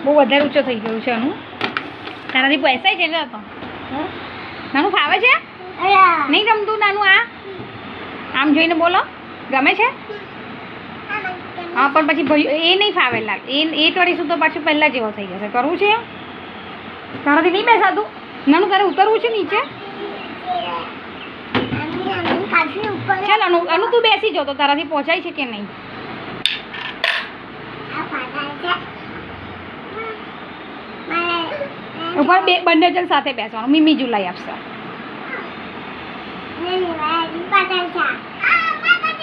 બહુ વધારે ઊંચો થઈ ગયું છે એનું. તારાથી પૈસા છે ને તો નાનું ફાવે છે નહીં ગમતું નાનું? આ આમ જોઈને બોલો ગમે છે? હા પણ પછી ભાઈ એ નહીં ફાવે લાગ એ કરીશું તો પાછું પહેલાં જેવો થઈ જશે. કરવું છે તારાથી નહીં બેસાતું? નાનું તારે ઉતરવું છે નીચે? ચાલ અનુ તું બેસી જાઓ તો તારાથી પહોંચાય છે કે નહીં? ઉપર બંને જણ સાથે બેસવાનું. મીમી ઝુલાઈ આપશે.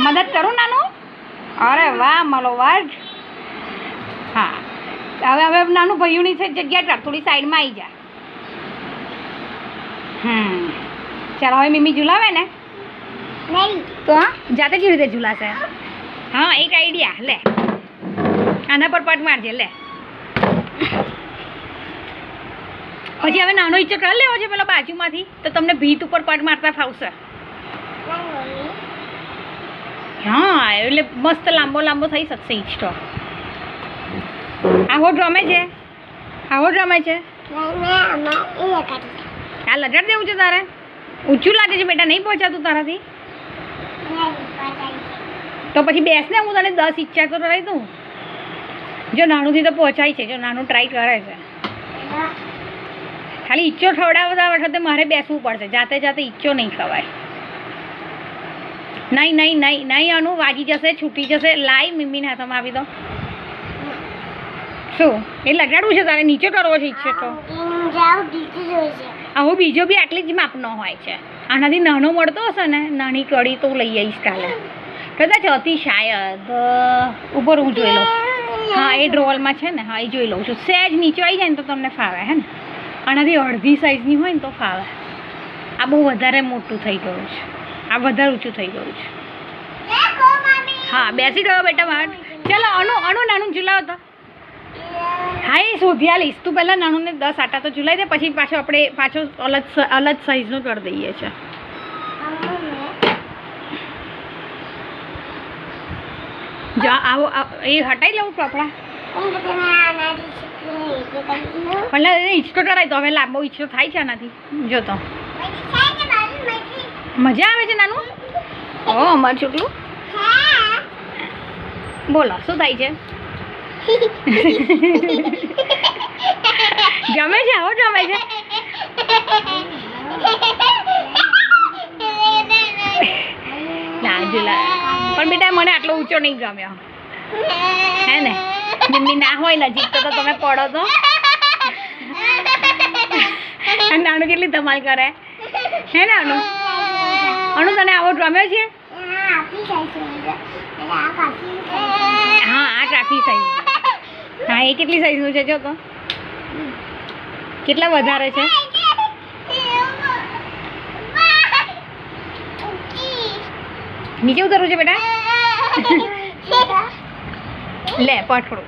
મદદ કરું નાનું? અરે વાહ મલો વાજ. હા હવે નાનું ભાઈઓની છે જગ્યા કર, થોડી સાઈડમાં આવી જા. ચાલો હવે મીમી ઝુલાવે ને તો હા જાતે કેવી રીતે ઝુલાશે? હા એક આઈડિયા લે, આના પર પટ મારજે લે. પછી હવે નાનો ઈચ્છો કરી લેવો છે પેલા બાજુમાંથી, તો તમને ભીત ઉપર પટ મારતા ફાવશે. હા એટલે મસ્ત લાંબો લાંબો થઈ શકશે ઈચ્છો. આવો ગમે છે? આવો ગમે છે? આ લગાડ દેવું છે તારે? ઊંચું લાગે છે બેટા, નહીં પહોંચાતું તારાથી? તો પછી બેસ ને, હું તને 10 ઈચ્છા તો રહી દઉં. જો નાનુંથી તો પહોંચાય છે, જો નાનું ટ્રાય કરે છે. ખાલી ઈચ્છો ખવડાવતા વખતે મારે બેસવું પડશે, જાતે જાતે ઈચ્છો નહીં ખવાય. નહીં નહીં નહીં નહીં આનું વાગી જશે, છૂટી જશે. લાઈ મીમીને હાથમાં આપી દો. શું એ લગાડવું છે તારે? નીચે કરવો છે ઈચ્છે તો? આવો બીજો બી આટલી જ માપનો હોય છે. આનાથી નાનો મળતો હશે ને નાની કડી તો લઈ આવીશ કાલે કદાચ હતી શાયદ. ઉપર હું જોઈ લઉં. હા એ ડ્રોવલમાં છે ને, હા એ જોઈ લઉં છું. સહેજ નીચે આવી જાય ને તો તમને ફાવે હે ને. આનાથી અડધી સાઈઝની હોય ને તો ફાવે. આ બહુ વધારે મોટું થઈ ગયું છે, આ વધારે ઊંચું થઈ ગયું છે. હા બેસી ગયો બેટા બહાર. ચાલો અનુ નાનું ઝુલાવો તો. હા એ શોધ્યા લઈશ. તું પહેલાં નાનુંને 10 આટા તો ઝુલાઈ દે, પછી પાછો આપણે અલગ સાઈઝનું કરી દઈએ છે. જો આવો એ હટાવી લઉં કપડા. પણ ઈચ્છતો કરાય તો હવે લાંબો ઈચ્છતો થાય છે આનાથી. જો તો મજા આવે છે નાનું. ઓ અમારું છોકરું બોલો શું થાય છે? ગમે છે? આવો ગમે છે? ના ઝુલા પણ બેટા મને આટલો ઊંચો નહીં ગમ્યો હે ને. મમ્મી ના હોય નજીક તો તમે પડો તો. નાનું કેટલી ધમાલ કરે હે ને અનુ? અનુ તને આવો ગમ્યો છે? હા આ ટ્રાફી સાઈઝ. હા એ કેટલી સાઈઝનું છે જો તો? કેટલા વધારે છે? નીચે ઉતરવું છે બેટા? લે પઠડું.